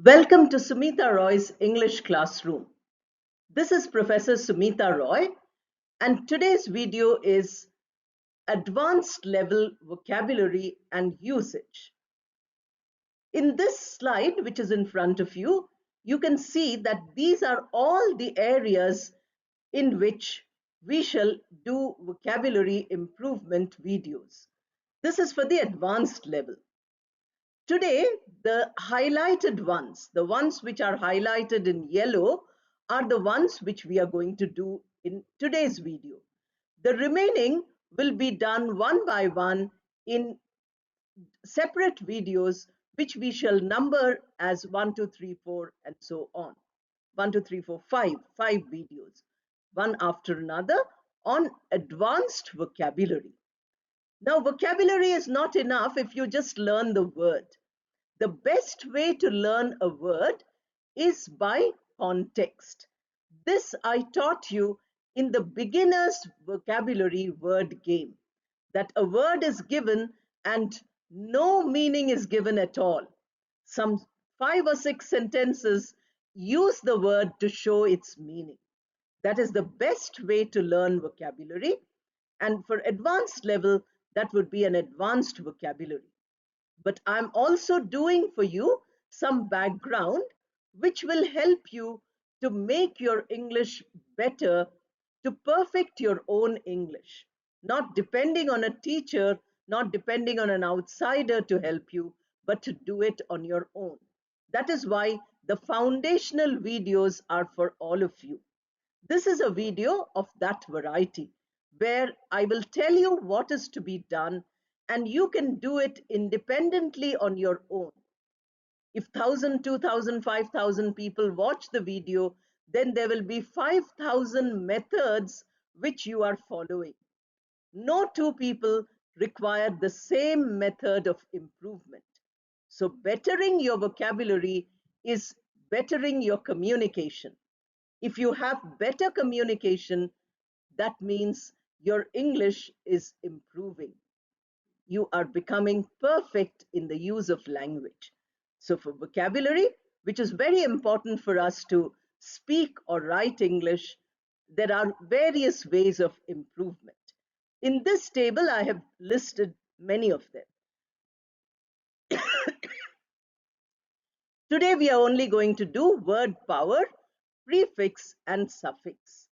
Welcome to Sumita Roy's English classroom. This is Professor Sumita Roy, and today's video is Advanced Level Vocabulary and Usage. In this slide, which is in front of you, you can see that these are all the areas in which we shall do vocabulary improvement videos. This is for the advanced level. Today, the highlighted ones, the ones which are highlighted in yellow, are the ones which we are going to do in today's video. The remaining will be done one by one in separate videos, which we shall number as 1, 2, 3, 4, and so on. 1, 2, 3, 4, 5, 5 videos, one after another on advanced vocabulary. Now, vocabulary is not enough if you just learn the word. The best way to learn a word is by context. This I taught you in the beginner's vocabulary word game, that a word is given and no meaning is given at all. Some 5 or 6 sentences use the word to show its meaning. That is the best way to learn vocabulary. And for advanced level, that would be an advanced vocabulary. But I'm also doing for you some background which will help you to make your English better, to perfect your own English, not depending on a teacher, not depending on an outsider to help you, but to do it on your own. That is why the foundational videos are for all of you. This is a video of that variety where I will tell you what is to be done and you can do it independently on your own. If 1,000, 2,000, 5,000 people watch the video, then there will be 5,000 methods which you are following. No two people require the same method of improvement. So bettering your vocabulary is bettering your communication. If you have better communication, that means your English is improving. You are becoming perfect in the use of language. So for vocabulary, which is very important for us to speak or write English, there are various ways of improvement. In this table, I have listed many of them. Today, we are only going to do word power, prefix, and suffix.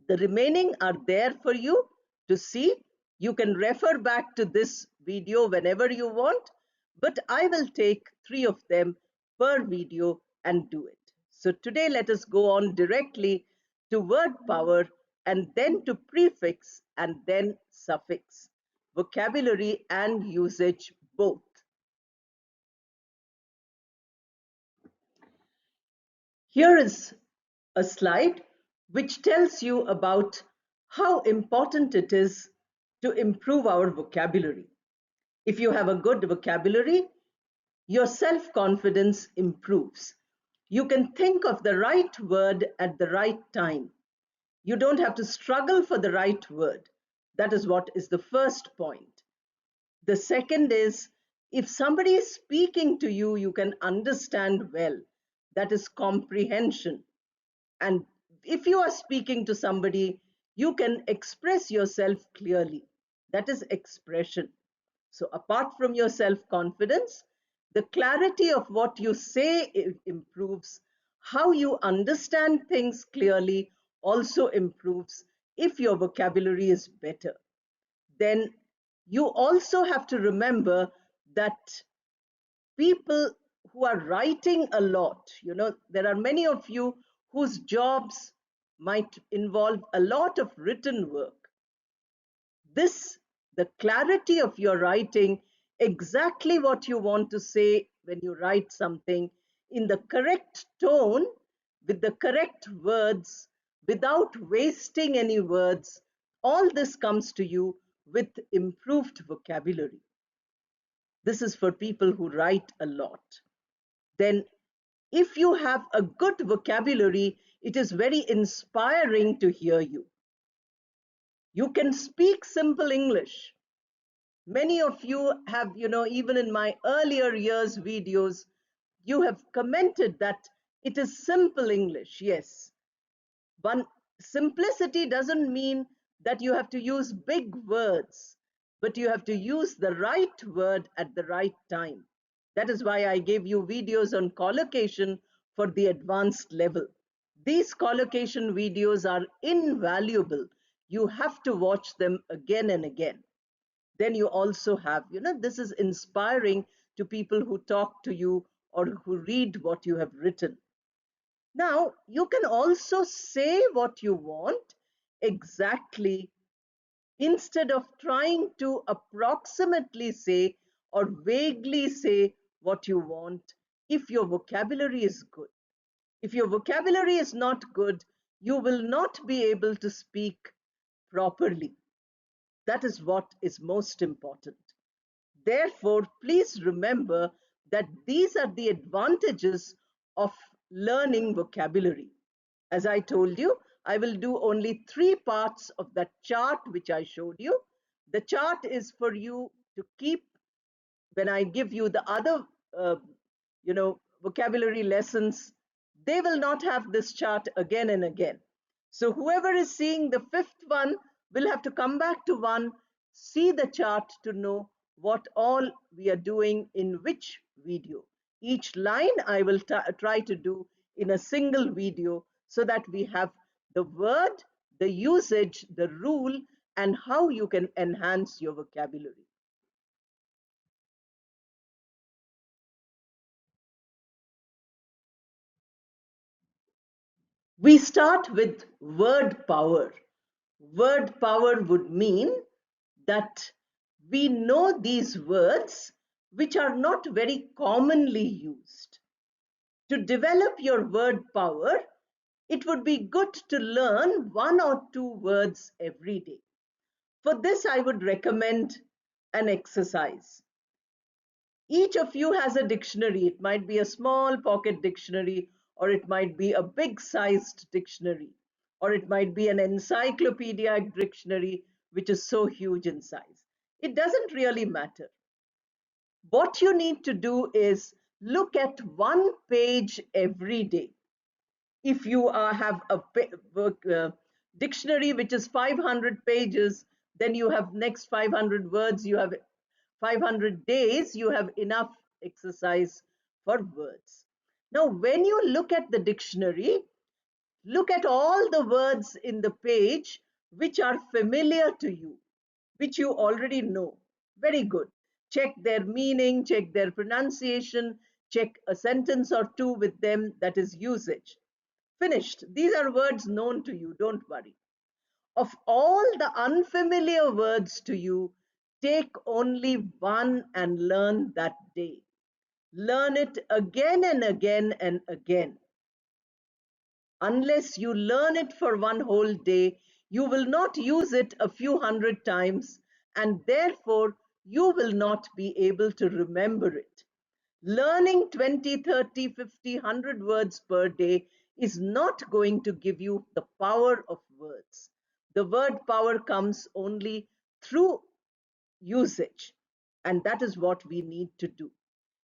The remaining are there for you to see. You can refer back to this video whenever you want, but I will take 3 of them per video and do it. So today let us go on directly to word power and then to prefix and then suffix, vocabulary and usage both. Here is a slide which tells you about how important it is to improve our vocabulary. If you have a good vocabulary, your self-confidence improves. You can think of the right word at the right time. You don't have to struggle for the right word. That is what is the first point. The second is, if somebody is speaking to you, you can understand well. That is comprehension. And if you are speaking to somebody, you can express yourself clearly. That is expression. So apart from your self-confidence, the clarity of what you say improves. How you understand things clearly also improves if your vocabulary is better. Then you also have to remember that people who are writing a lot, there are many of you whose jobs might involve a lot of written work. This, the clarity of your writing, exactly what you want to say when you write something in the correct tone, with the correct words, without wasting any words, all this comes to you with improved vocabulary. This is for people who write a lot. Then if you have a good vocabulary, it is very inspiring to hear you. You can speak simple English. Many of you have, even in my earlier years videos, You have commented that it is simple English. Yes. One simplicity doesn't mean that you have to use big words, but you have to use the right word at the right time. That is why I gave you videos on collocation for the advanced level. These collocation videos are invaluable. You have to watch them again and again. Then you also have, this is inspiring to people who talk to you or who read what you have written. Now, you can also say what you want exactly instead of trying to approximately say or vaguely say what you want if your vocabulary is good. If your vocabulary is not good, you will not be able to speak properly. That is what is most important. Therefore, please remember that these are the advantages of learning vocabulary. As I told you, I will do only 3 parts of that chart which I showed you. The chart is for you to keep when I give you the other, vocabulary lessons. They will not have this chart again and again. So whoever is seeing the 5th one will have to come back to one, see the chart to know what all we are doing in which video. Each line I will try to do in a single video so that we have the word, the usage, the rule, and how you can enhance your vocabulary. We start with word power. Word power would mean that we know these words which are not very commonly used. To develop your word power, it would be good to learn 1 or 2 words every day. For this, I would recommend an exercise. Each of you has a dictionary. It might be a small pocket dictionary, or it might be a big sized dictionary, or it might be an encyclopedic dictionary, which is so huge in size. It doesn't really matter. What you need to do is look at 1 page every day. If you have a dictionary which is 500 pages, then you have next 500 words, you have 500 days, you have enough exercise for words. Now, when you look at the dictionary, look at all the words in the page which are familiar to you, which you already know. Very good. Check their meaning, check their pronunciation, check a sentence or two with them, that is usage. Finished. These are words known to you, don't worry. Of all the unfamiliar words to you, take only one and learn that day. Learn it again and again and again. Unless you learn it for one whole day, you will not use it a few hundred times, and therefore you will not be able to remember it. Learning 20, 30, 50, 100 words per day is not going to give you the power of words. The word power comes only through usage, and that is what we need to do.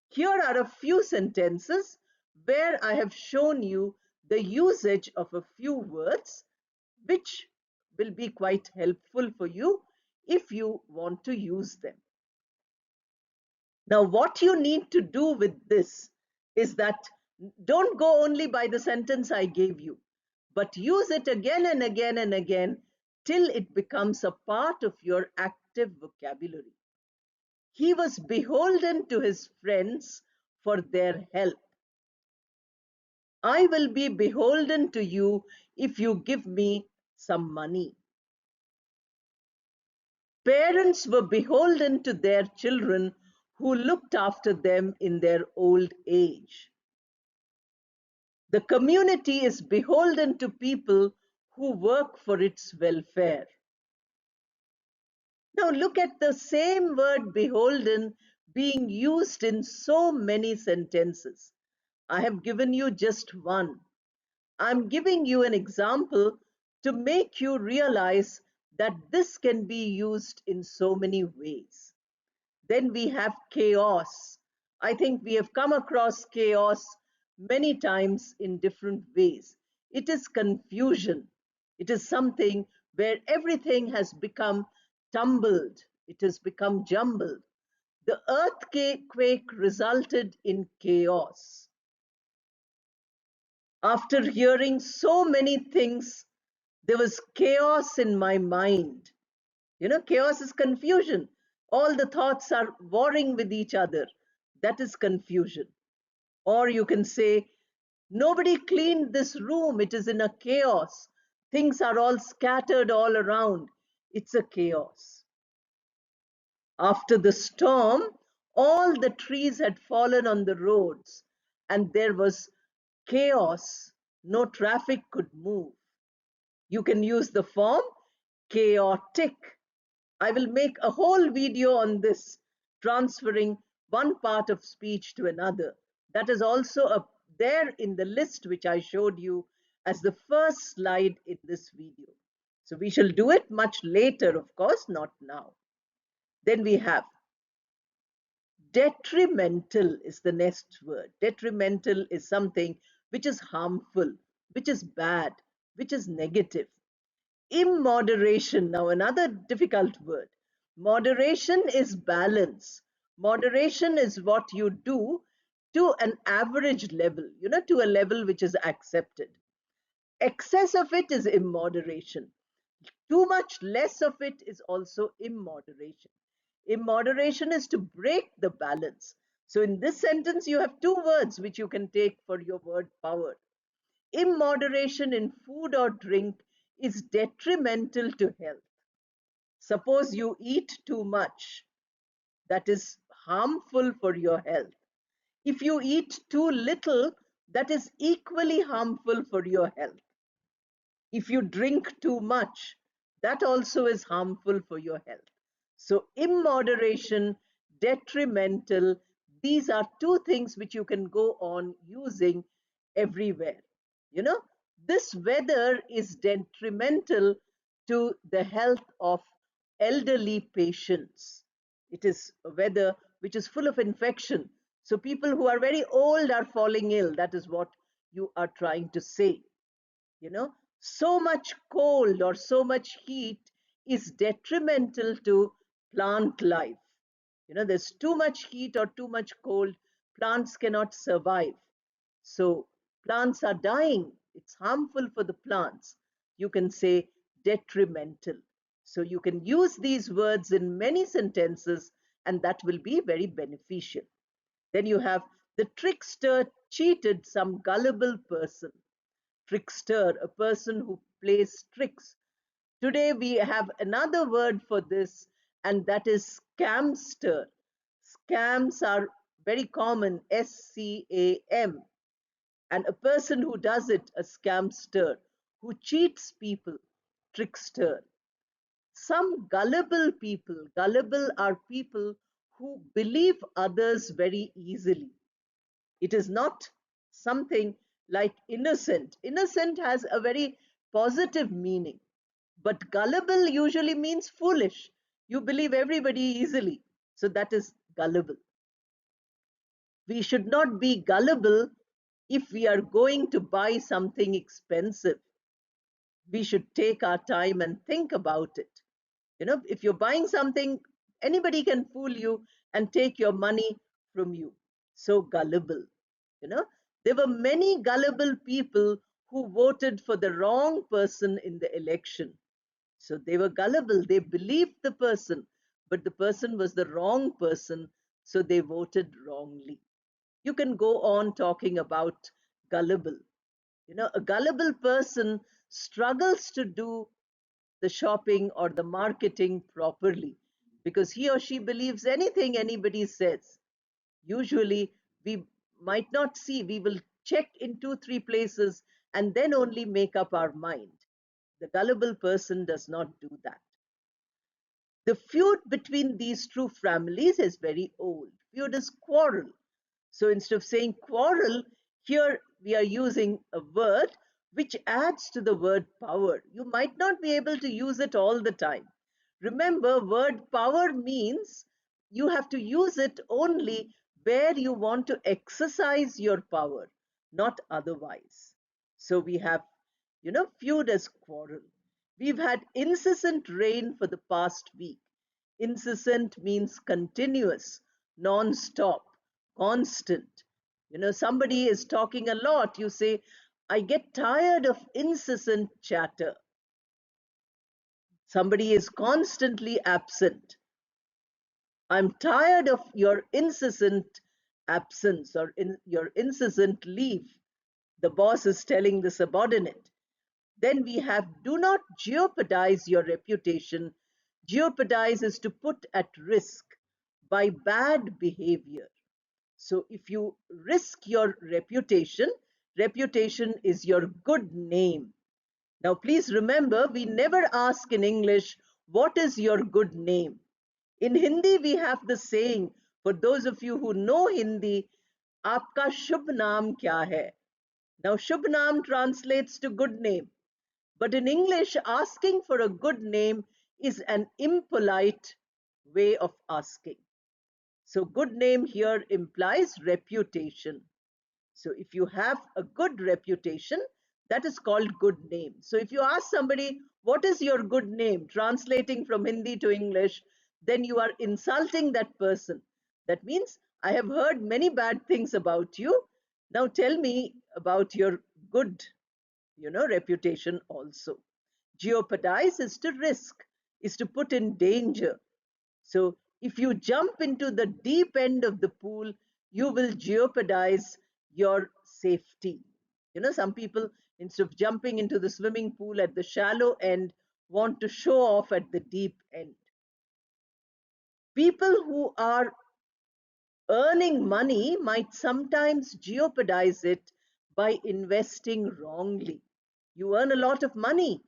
Here are a few sentences where I have shown you the usage of a few words, which will be quite helpful for you if you want to use them. Now, what you need to do with this is that don't go only by the sentence I gave you, but use it again and again and again till it becomes a part of your active vocabulary. He was beholden to his friends for their help. I will be beholden to you if you give me some money. Parents were beholden to their children who looked after them in their old age. The community is beholden to people who work for its welfare. Now look at the same word beholden being used in so many sentences. I have given you just one. I'm giving you an example to make you realize that this can be used in so many ways. Then we have chaos. I think we have come across chaos many times in different ways. It is confusion. It is something where everything has become tumbled, it has become jumbled. The earthquake resulted in chaos. After hearing so many things, there was chaos in my mind. Chaos is confusion. All the thoughts are warring with each other. That is confusion. Or you can say, nobody cleaned this room. It is in a chaos. Things are all scattered all around. It's a chaos. After the storm, all the trees had fallen on the roads and there was chaos. No traffic could move. You can use the form chaotic. I will make a whole video on this, transferring one part of speech to another. That is also there in the list which I showed you as the first slide in this video. So we shall do it much later, of course, not now. Then we have detrimental is the next word. Detrimental is something which is harmful, which is bad, which is negative. Immoderation, now another difficult word. Moderation is balance. Moderation is what you do to an average level, to a level which is accepted. Excess of it is immoderation. Too much less of it is also immoderation. Immoderation is to break the balance. So in this sentence, you have two words which you can take for your word power. Immoderation in food or drink is detrimental to health. Suppose you eat too much, that is harmful for your health. If you eat too little, that is equally harmful for your health. If you drink too much, that also is harmful for your health. So immoderation, detrimental, these are two things which you can go on using everywhere. This weather is detrimental to the health of elderly patients. It is a weather which is full of infection. So people who are very old are falling ill. That is what you are trying to say. So much cold or so much heat is detrimental to plant life. There's too much heat or too much cold, plants cannot survive. So plants are dying. It's harmful for the plants. You can say detrimental. So you can use these words in many sentences and that will be very beneficial. Then you have the trickster cheated some gullible person. Trickster, a person who plays tricks. Today we have another word for this, and that is scamster. Scams are very common, SCAM. And a person who does it, a scamster, who cheats people, trickster. Some gullible people, gullible are people who believe others very easily. It is not something like innocent. Innocent has a very positive meaning, but gullible usually means foolish. You believe everybody easily. So that is gullible. We should not be gullible if we are going to buy something expensive. We should take our time and think about it. If you're buying something, anybody can fool you and take your money from you. So gullible. You know, there were many gullible people who voted for the wrong person in the election. So they were gullible. They believed the person, but the person was the wrong person. So they voted wrongly. You can go on talking about gullible. A gullible person struggles to do the shopping or the marketing properly because he or she believes anything anybody says. Usually, we might not see, we will check in 2, 3 places and then only make up our mind. The gullible person does not do that. The feud between these two families is very old. Feud is quarrel. So instead of saying quarrel, here we are using a word which adds to the word power. You might not be able to use it all the time. Remember, word power means you have to use it only where you want to exercise your power, not otherwise. So we have, feud as quarrel. We've had incessant rain for the past week. Incessant means continuous, non-stop, constant. Somebody is talking a lot. You say, I get tired of incessant chatter. Somebody is constantly absent. I'm tired of your incessant absence or your incessant leave. The boss is telling the subordinate. Then we have do not jeopardize your reputation. Jeopardize is to put at risk by bad behavior. So if you risk your reputation, reputation is your good name. Now, please remember, we never ask in English, what is your good name? In Hindi, we have the saying, for those of you who know Hindi, Aapka Shubh Naam kya hai? Now, Shubh Naam translates to good name. But in English, asking for a good name is an impolite way of asking. So, good name here implies reputation. So if you have a good reputation, that is called good name. So if you ask somebody, what is your good name? Translating from Hindi to English, then you are insulting that person. That means, I have heard many bad things about you. Now tell me about your good, reputation also. Jeopardize is to risk, is to put in danger. So if you jump into the deep end of the pool, you will jeopardize your safety. Some people, instead of jumping into the swimming pool at the shallow end, want to show off at the deep end. People who are earning money might sometimes jeopardize it by investing wrongly. You earn a lot of money,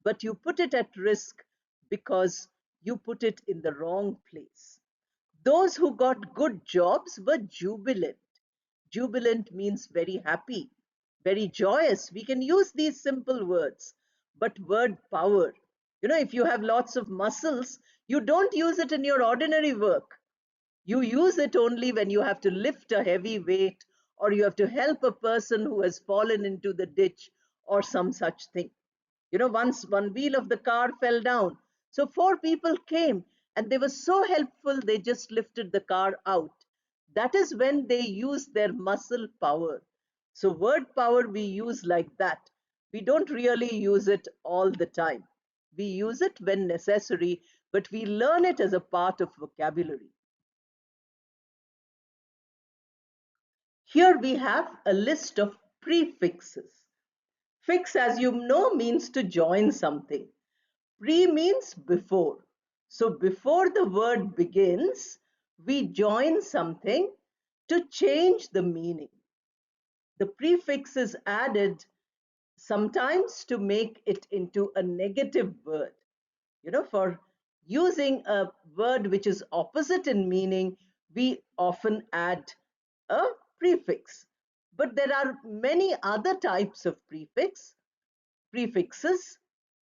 but you put it at risk because you put it in the wrong place. Those who got good jobs were jubilant. Jubilant means very happy, very joyous. We can use these simple words, but word power. If you have lots of muscles, you don't use it in your ordinary work. You use it only when you have to lift a heavy weight or you have to help a person who has fallen into the ditch or some such thing. Once one wheel of the car fell down. So four people came and they were so helpful, they just lifted the car out. That is when they use their muscle power. So word power we use like that. We don't really use it all the time. We use it when necessary, but we learn it as a part of vocabulary. Here we have a list of prefixes. Fix, as you know, means to join something. Pre means before. So before the word begins, we join something to change the meaning. The prefix is added sometimes to make it into a negative word. For using a word which is opposite in meaning, we often add a prefix. But there are many other types of prefixes,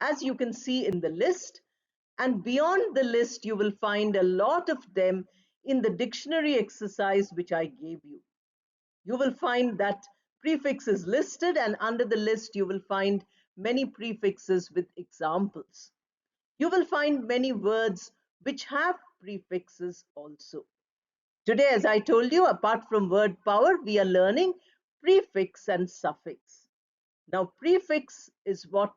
as you can see in the list. And beyond the list, you will find a lot of them in the dictionary exercise which I gave you. You will find that prefix is listed, and under the list, you will find many prefixes with examples. You will find many words which have prefixes also. Today, as I told you, apart from word power, we are learning prefix and suffix. Now, prefix is what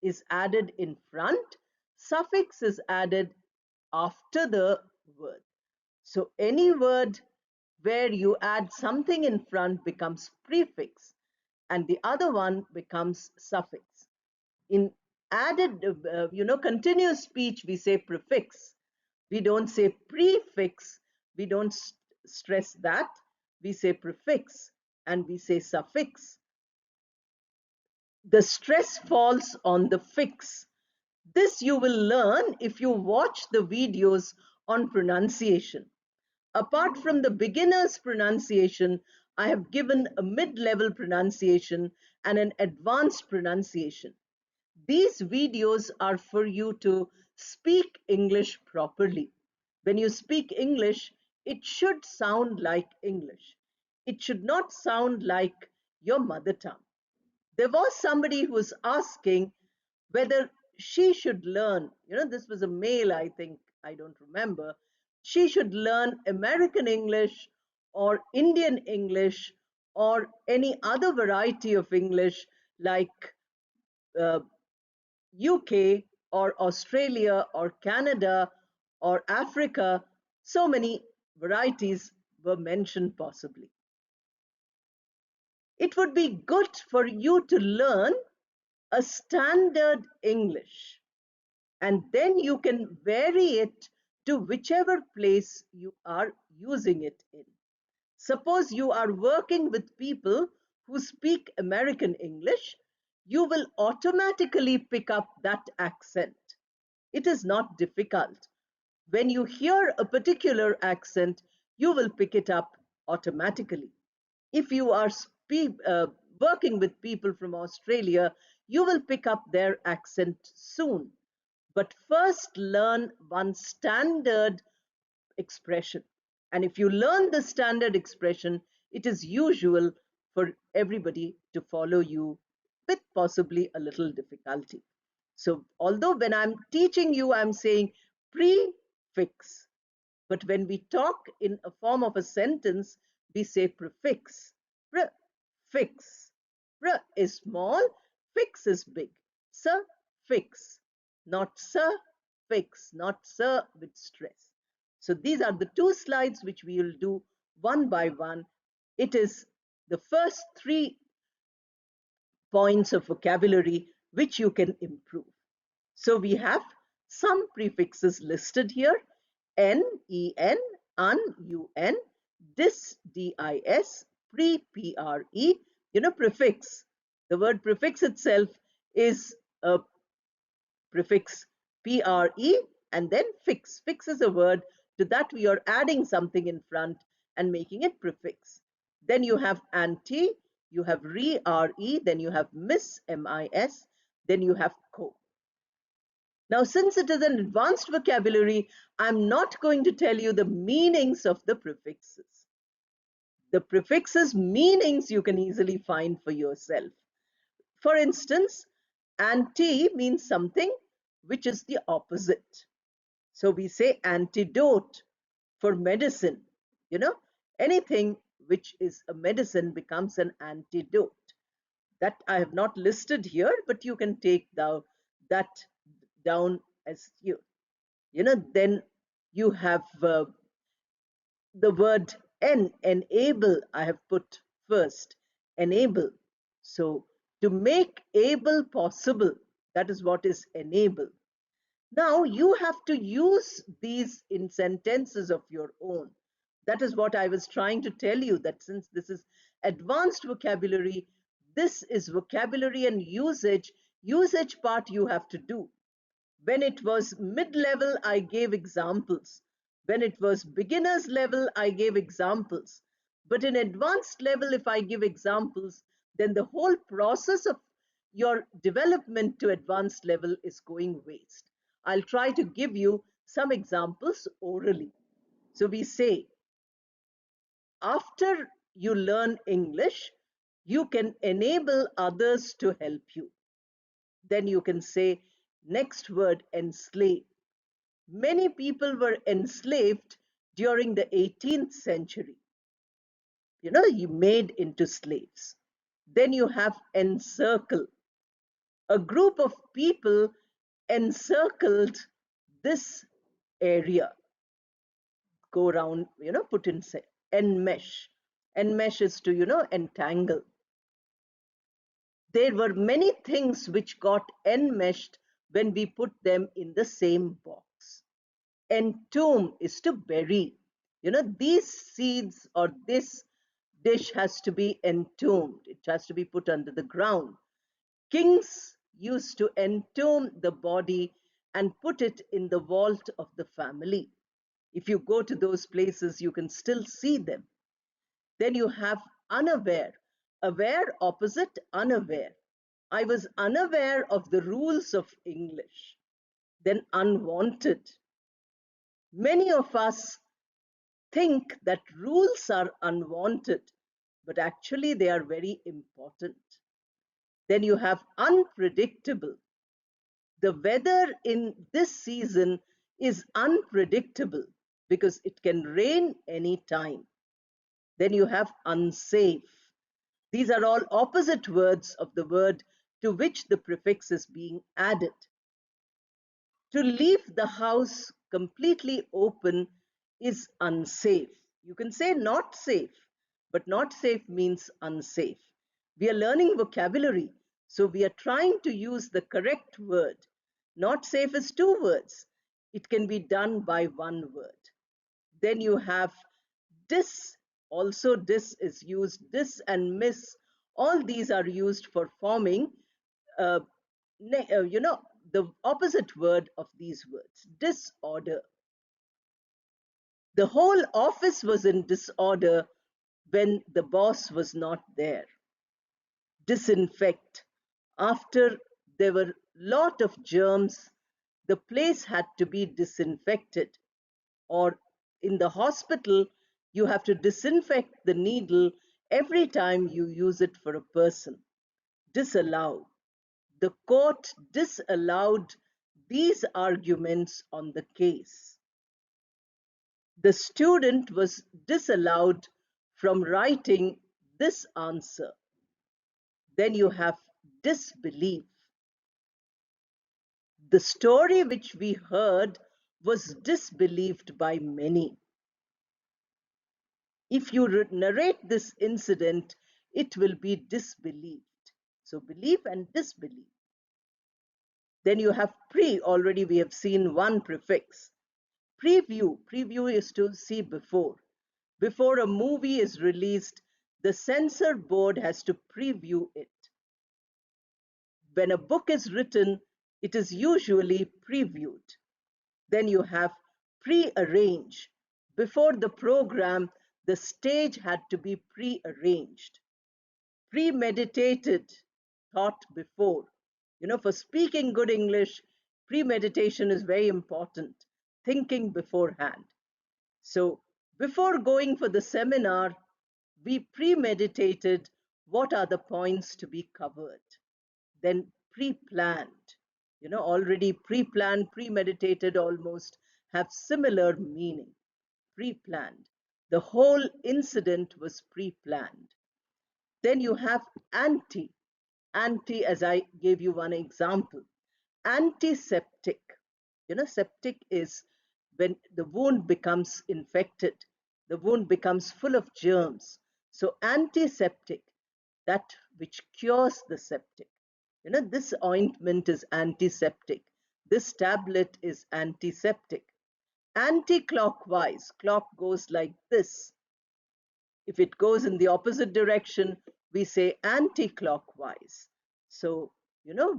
is added in front. Suffix is added after the word. So any word where you add something in front becomes prefix and the other one becomes suffix. In added, continuous speech, we say prefix. We don't say prefix. We don't stress that. We say prefix and we say suffix. The stress falls on the fix. This you will learn if you watch the videos on pronunciation. Apart from the beginner's pronunciation, I have given a mid-level pronunciation and an advanced pronunciation. These videos are for you to speak English properly. When you speak English, it should sound like English. It should not sound like your mother tongue. There was somebody who was asking whether she should learn, this was a male, I think, I don't remember, she should learn American English or Indian English or any other variety of English like uh, UK or Australia or Canada or Africa. So many varieties were mentioned possibly. It would be good for you to learn a standard English, and then you can vary it to whichever place you are using it in. Suppose you are working with people who speak American English, you will automatically pick up that accent. It is not difficult. When you hear a particular accent, you will pick it up automatically. If you are working with people from Australia, you will pick up their accent soon. But first learn one standard expression. And if you learn the standard expression, it is usual for everybody to follow you with possibly a little difficulty. So although when I'm teaching you, I'm saying prefix, but when we talk in a form of a sentence, we say prefix. Prefix. Pre is small, fix is big. Suffix, not suffix, not sir with stress. So these are the two slides which we will do one by one. It is the first 3 points of vocabulary which you can improve. So we have some prefixes listed here: n, en, un, un, dis, dis, pre, prefix. The word prefix itself is a prefix pre, and then fix. Fix is a word to that we are adding something in front and making it prefix. Then you have anti, you have re, then you have mis, mis, then you have co. Now, since it is an advanced vocabulary, I'm not going to tell you the meanings of the prefixes. The prefixes' meanings you can easily find for yourself. For instance, anti means something which is the opposite. So we say antidote for medicine. Anything which is a medicine becomes an antidote. That I have not listed here, but you can take that down as then you have the word enable, I have put first, enable. So to make able possible, that is what is enable. Now you have to use these in sentences of your own. That is what I was trying to tell you, that since this is advanced vocabulary, this is vocabulary and usage part you have to do. When it was mid-level, I gave examples. When it was beginner's level, I gave examples. But in advanced level, if I give examples, then the whole process of your development to advanced level is going waste. I'll try to give you some examples orally. So we say, after you learn English, you can enable others to help you. Then you can say, next word, enslave. Many people were enslaved during the 18th century. You made into slaves. Then you have encircle. A group of people encircled this area. Go around, put in enmesh. Enmesh is to, entangle. There were many things which got enmeshed when we put them in the same box. Entomb is to bury. These seeds or this dish has to be entombed. It has to be put under the ground. Kings used to entomb the body and put it in the vault of the family. If you go to those places, you can still see them. Then you have unaware. Aware opposite unaware. I was unaware of the rules of English. Then unwanted. Many of us think that rules are unwanted, but actually they are very important. Then you have unpredictable. The weather in this season is unpredictable because it can rain anytime. Then you have unsafe. These are all opposite words of the word to which the prefix is being added. To leave the house completely open is unsafe. You can say not safe, but not safe means unsafe. We are learning vocabulary, so we are trying to use the correct word. Not safe is two words. It can be done by one word. Then you have dis. Also, dis is used. Dis and miss. All these are used for forming uh, the opposite word of these words, disorder. The whole office was in disorder when the boss was not there. Disinfect. After there were lot of germs, the place had to be disinfected. Or in the hospital, you have to disinfect the needle every time you use it for a person. Disallow. The court disallowed these arguments on the case. The student was disallowed from writing this answer. Then you have disbelief. The story which we heard was disbelieved by many. If you narrate this incident, it will be disbelieved. So belief and disbelief. Then you have pre, already we have seen one prefix. Preview, preview is to see before. Before a movie is released, the censor board has to preview it. When a book is written, it is usually previewed. Then you have pre-arrange. Before the program, the stage had to be pre-arranged. Premeditated, thought before. For speaking good English, premeditation is very important, thinking beforehand. So before going for the seminar, we premeditated what are the points to be covered. Then pre-planned, already pre-planned, premeditated almost have similar meaning. Pre-planned. The whole incident was pre-planned. Then you have anti. Anti, as I gave you one example. Antiseptic. Septic is when the wound becomes infected, the wound becomes full of germs. So antiseptic, that which cures the septic. This ointment is antiseptic. This tablet is antiseptic. Anti-clockwise, clock goes like this. If it goes in the opposite direction, we say anti-clockwise. So,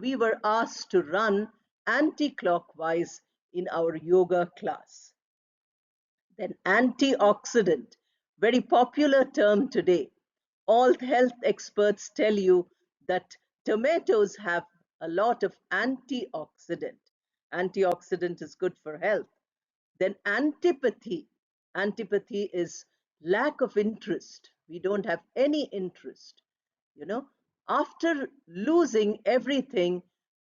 we were asked to run anti-clockwise in our yoga class. Then antioxidant, very popular term today. All health experts tell you that tomatoes have a lot of antioxidant. Antioxidant is good for health. Then antipathy. Antipathy is lack of interest. We don't have any interest. After losing everything,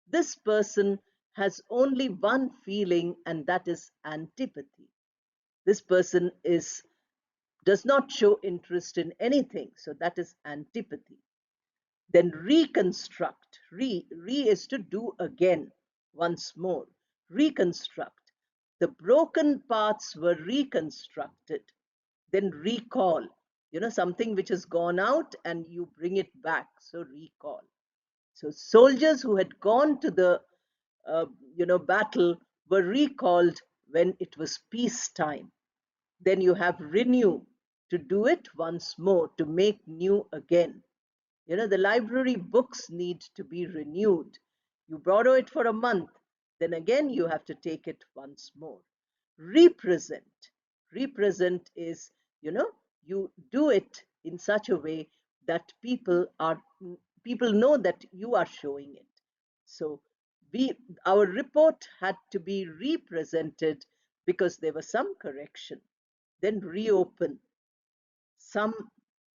this person has only one feeling, and that is antipathy. This person does not show interest in anything, so that is antipathy. Then reconstruct. Re is to do again, once more. Reconstruct. The broken parts were reconstructed. Then recall. Something which has gone out and you bring it back. So recall. So soldiers who had gone to the battle were recalled when it was peacetime. Then you have renew, to do it once more, to make new again. The library books need to be renewed. You borrow it for a month, then again you have to take it once more. Represent. Represent is, you do it in such a way that people know that you are showing it. So our report had to be represented because there was some correction. then reopen. Some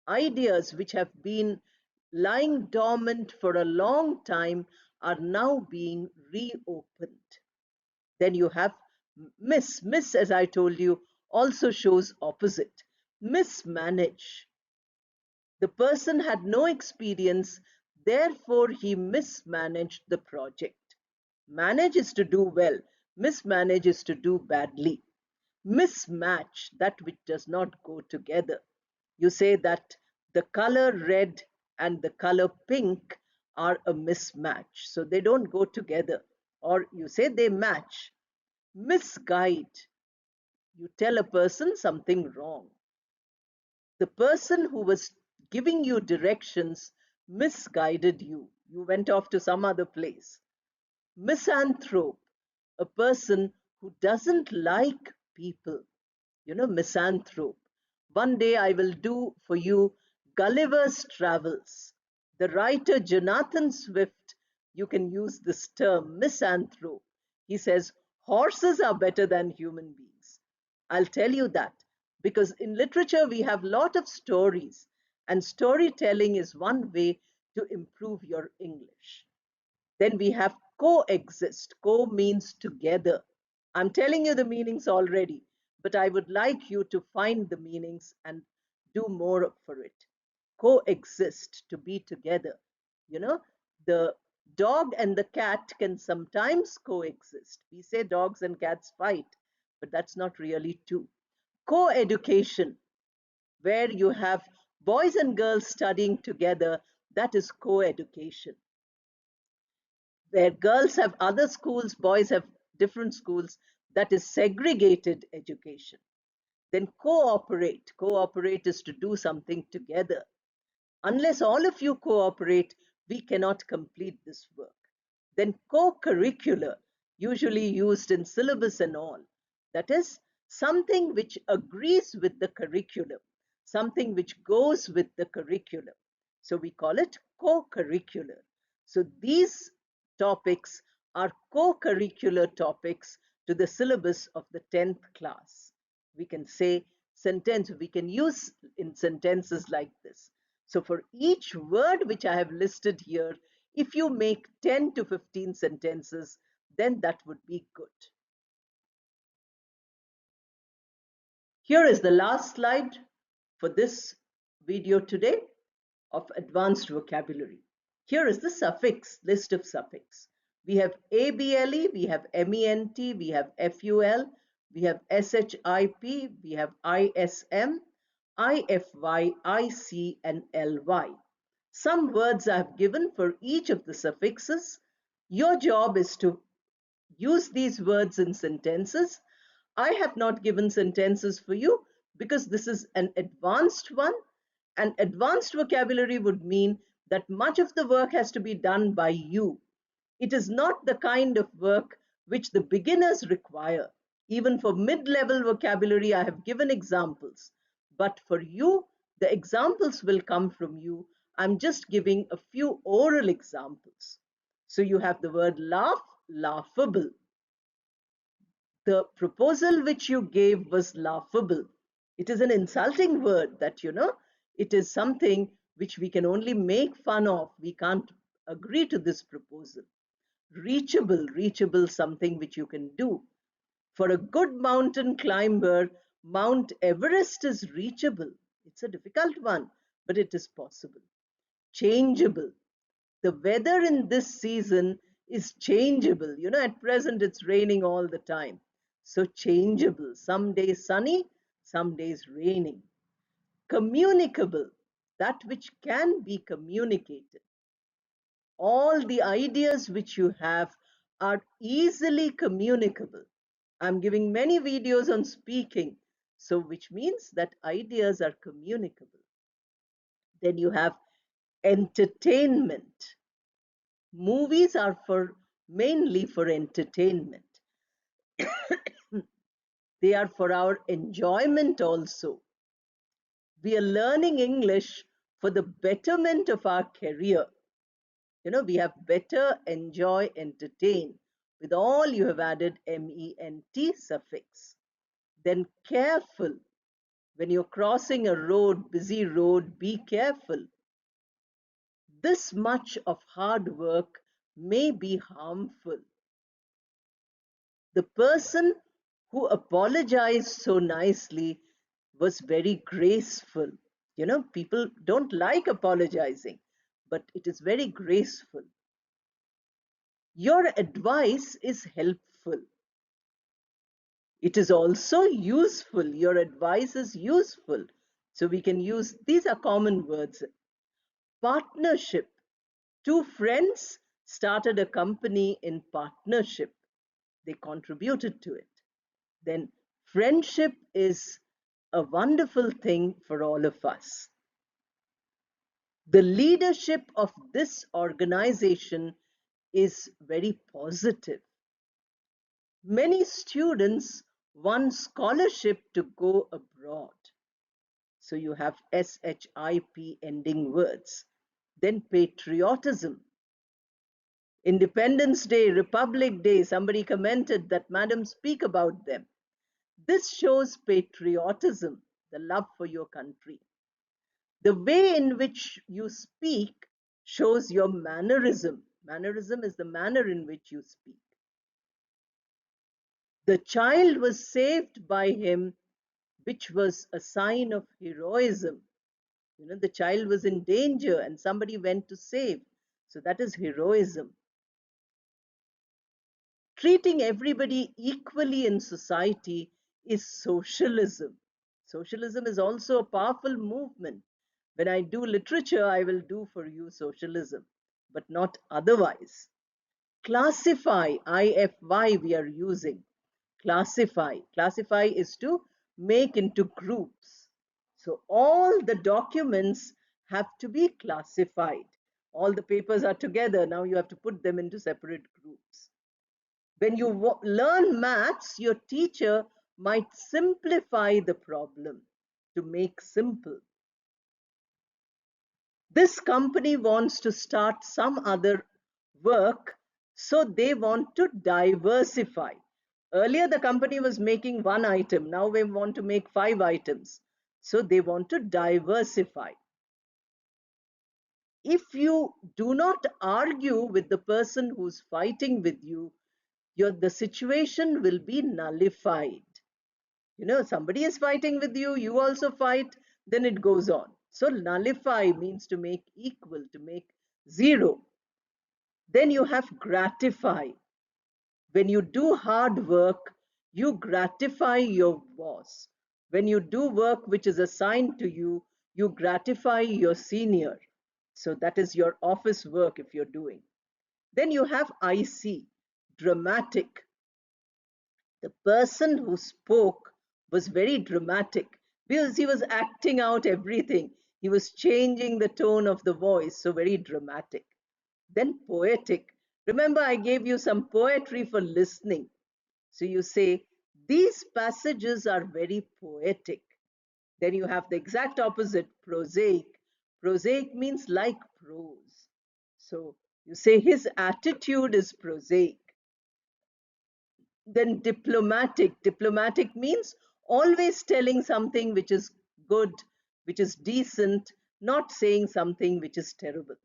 ideas which have been lying dormant for a long time are now being reopened. Then you have miss. Miss, as I told you, also shows opposite. Mismanage. The person had no experience, therefore he mismanaged the project. Manage is to do well, mismanage is to do badly. Mismatch, that which does not go together. You say that the color red and the color pink are a mismatch, so they don't go together. Or you say they match. Misguide, you tell a person something wrong. The person who was giving you directions misguided you. You went off to some other place. Misanthrope, a person who doesn't like people. Misanthrope. One day I will do for you Gulliver's Travels. The writer Jonathan Swift, you can use this term, misanthrope. He says horses are better than human beings. I'll tell you that because in literature we have a lot of stories, and storytelling is one way to improve your English. Then we have coexist. Co means together. I'm telling you the meanings already, but I would like you to find the meanings and do more for it. Coexist, to be together. You know, the dog and the cat can sometimes coexist. We say dogs and cats fight, but that's not really true. Co-education, where you have boys and girls studying together, that is co-education. Where girls have other schools, boys have different schools, that is segregated education. Then cooperate. Cooperate is to do something together. Unless all of you cooperate, we cannot complete this work. Then co-curricular, usually used in syllabus and all. That is something which agrees with the curriculum, something which goes with the curriculum. So we call it co-curricular. So these topics are co-curricular topics to the syllabus of the 10th class. We can say sentence, we can use in sentences like this. So for each word which I have listed here, if you make 10 to 15 sentences, then that would be good. Here is the last slide for this video today of advanced vocabulary. Here is the suffix, list of suffix. We have able, we have ment, we have ful, we have ship, we have ism, ify, ic, and ly. Some words I have given for each of the suffixes. Your job is to use these words in sentences. I have not given sentences for you because this is an advanced one. And advanced vocabulary would mean that much of the work has to be done by you. It is not the kind of work which the beginners require. Even for mid-level vocabulary, I have given examples. But for you, the examples will come from you. I'm just giving a few oral examples. So you have the word laugh, laughable. The proposal which you gave was laughable. It is an insulting word that, it is something which we can only make fun of. We can't agree to this proposal. Reachable, reachable, something which you can do. For a good mountain climber, Mount Everest is reachable. It's a difficult one, but it is possible. Changeable. The weather in this season is changeable. At present it's raining all the time. So changeable. Some days sunny, some days raining. Communicable. That which can be communicated. All the ideas which you have are easily communicable. I'm giving many videos on speaking, so which means that ideas are communicable. Then you have entertainment. Movies are mainly for entertainment. They are for our enjoyment also. We are learning English for the betterment of our career. We have better, enjoy, entertain. With all you have added ment suffix. Then careful. When you're crossing a road, busy road, be careful. This much of hard work may be harmful. The person who apologized so nicely was very graceful. People don't like apologizing, but it is very graceful. Your advice is helpful. It is also useful. Your advice is useful. So we can use, these are common words. Partnership. Two friends started a company in partnership. They contributed to it. Then friendship is a wonderful thing for all of us. The leadership of this organization is very positive. Many students won scholarship to go abroad. So you have SHIP ending words. Then patriotism. Independence Day, Republic Day, somebody commented that, Madam, speak about them. This shows patriotism, the love for your country. The way in which you speak shows your mannerism. Mannerism is the manner in which you speak. The child was saved by him, which was a sign of heroism. The child was in danger and somebody went to save. So that is heroism. Treating everybody equally in society is socialism. Socialism is also a powerful movement. When I do literature, I will do for you socialism, but not otherwise. Classify, IFY we are using. Classify. Classify is to make into groups. So all the documents have to be classified. All the papers are together. Now you have to put them into separate groups. When you learn maths, your teacher might simplify the problem to make simple. This company wants to start some other work, so they want to diversify. Earlier, the company was making one item. Now they want to make 5 items. So they want to diversify. If you do not argue with the person who's fighting with you, the situation will be nullified. Somebody is fighting with you, you also fight, then it goes on. So nullify means to make equal, to make zero. Then you have gratify. When you do hard work, you gratify your boss. When you do work which is assigned to you, you gratify your senior. So that is your office work if you're doing. Then you have IC, dramatic. The person who spoke was very dramatic because he was acting out everything. He was changing the tone of the voice, so very dramatic. Then poetic. Remember, I gave you some poetry for listening. So you say, these passages are very poetic. Then you have the exact opposite, prosaic. Prosaic means like prose. So you say, his attitude is prosaic. Then diplomatic. Diplomatic means always telling something which is good, which is decent, not saying something which is terrible.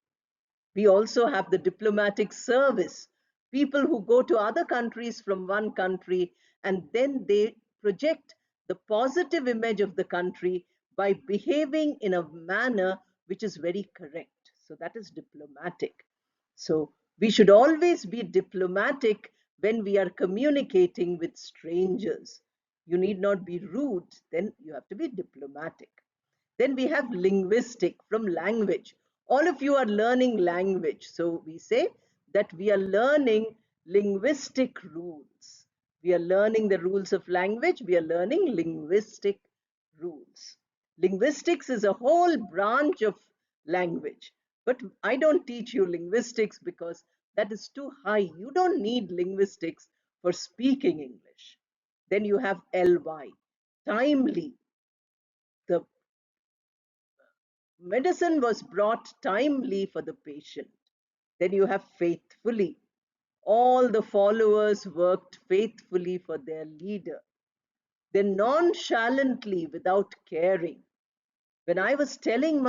We also have the diplomatic service, people who go to other countries from one country and then they project the positive image of the country by behaving in a manner which is very correct. So that is diplomatic. So we should always be diplomatic when we are communicating with strangers. You need not be rude, then you have to be diplomatic. Then we have linguistic, from language. All of you are learning language. So we say that we are learning linguistic rules. We are learning the rules of language. We are learning linguistic rules. Linguistics is a whole branch of language. But I don't teach you linguistics because that is too high. You don't need linguistics for speaking English. Then you have LY, timely. The medicine was brought timely for the patient. Then you have faithfully. All the followers worked faithfully for their leader. Then nonchalantly, without caring. When I was telling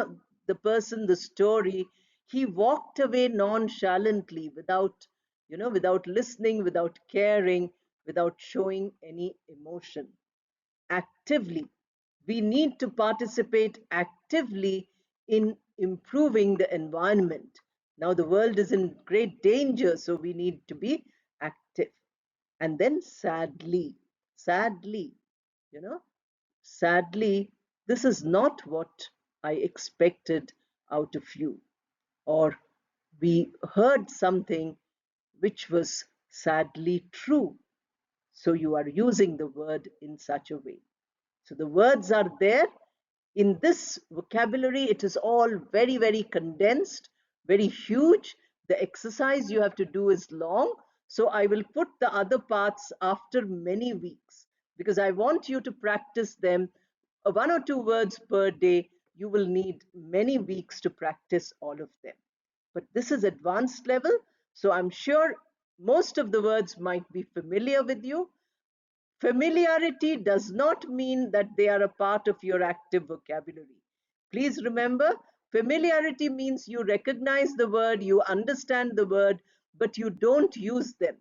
the person the story, he walked away nonchalantly, without listening, without caring, without showing any emotion. Actively, we need to participate actively in improving the environment. Now the world is in great danger, so we need to be active. And then sadly, you know, sadly, this is not what I expected out of you. Or we heard something which was sadly true. So you are using the word in such a way. So the words are there. In this vocabulary, it is all very, very condensed, very huge. The exercise you have to do is long. So I will put the other parts after many weeks because I want you to practice them. One or two words per day. You will need many weeks to practice all of them. But this is advanced level. So I'm sure most of the words might be familiar with you. Familiarity does not mean that they are a part of your active vocabulary. Please remember, familiarity means you recognize the word, you understand the word, but you don't use them.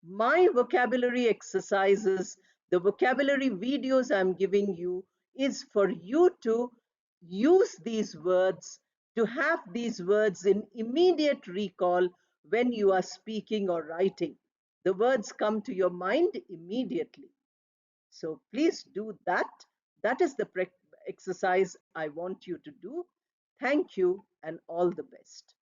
My vocabulary exercises, the vocabulary videos I'm giving you, is for you to use these words, to have these words in immediate recall when you are speaking or writing. The words come to your mind immediately. So please do that. That is the exercise I want you to do. Thank you and all the best.